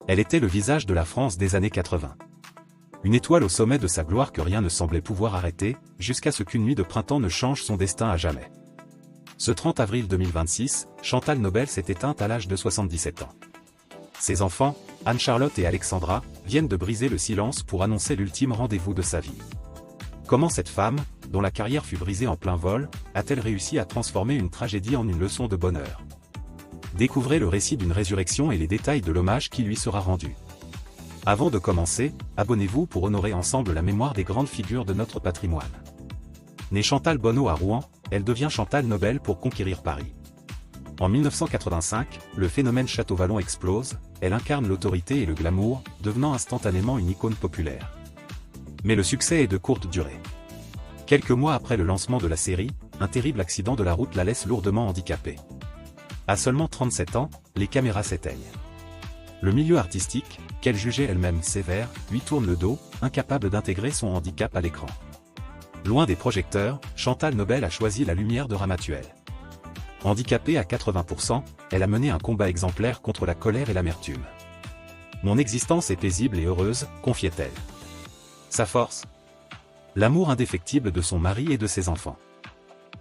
Elle était le visage de la France des années 80. Une étoile au sommet de sa gloire que rien ne semblait pouvoir arrêter, jusqu'à ce qu'une nuit de printemps ne change son destin à jamais. Ce 30 avril 2026, Chantal Nobel s'est éteinte à l'âge de 77 ans. Ses enfants, Anne-Charlotte et Alexandra, viennent de briser le silence pour annoncer l'ultime rendez-vous de sa vie. Comment cette femme, dont la carrière fut brisée en plein vol, a-t-elle réussi à transformer une tragédie en une leçon de bonheur? Découvrez le récit d'une résurrection et les détails de l'hommage qui lui sera rendu. Avant de commencer, abonnez-vous pour honorer ensemble la mémoire des grandes figures de notre patrimoine. Née Chantal Bonneau à Rouen, elle devient Chantal Nobel pour conquérir Paris. En 1985, le phénomène Château Vallon explose, elle incarne l'autorité et le glamour, devenant instantanément une icône populaire. Mais le succès est de courte durée. Quelques mois après le lancement de la série, un terrible accident de la route la laisse lourdement handicapée. À seulement 37 ans, les caméras s'éteignent. Le milieu artistique, qu'elle jugeait elle-même sévère, lui tourne le dos, incapable d'intégrer son handicap à l'écran. Loin des projecteurs, Chantal Nobel a choisi la lumière de Ramatuelle. Handicapée à 80%, elle a mené un combat exemplaire contre la colère et l'amertume. « Mon existence est paisible et heureuse », confiait-elle. Sa force? L'amour indéfectible de son mari et de ses enfants.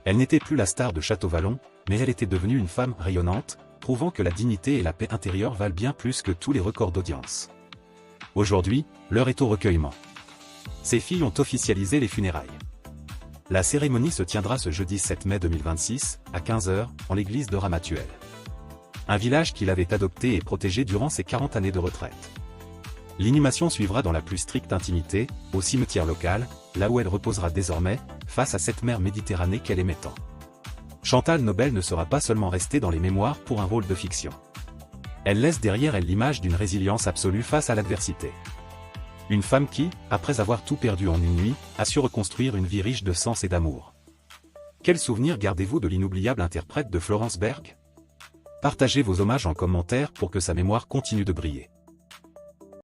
Elle n'était plus la star de Château Vallon, mais elle était devenue une femme rayonnante, prouvant que la dignité et la paix intérieure valent bien plus que tous les records d'audience. Aujourd'hui, l'heure est au recueillement. Ses filles ont officialisé les funérailles. La cérémonie se tiendra ce jeudi 7 mai 2026, à 15 h, en l'église de Ramatuelle. Un village qu'il avait adopté et protégé durant ses 40 années de retraite. L'inhumation suivra dans la plus stricte intimité, au cimetière local, là où elle reposera désormais, face à cette mer Méditerranée qu'elle aimait tant. Chantal Nobel ne sera pas seulement restée dans les mémoires pour un rôle de fiction. Elle laisse derrière elle l'image d'une résilience absolue face à l'adversité. Une femme qui, après avoir tout perdu en une nuit, a su reconstruire une vie riche de sens et d'amour. Quel souvenir gardez-vous de l'inoubliable interprète de Florence Berg? Partagez vos hommages en commentaire pour que sa mémoire continue de briller.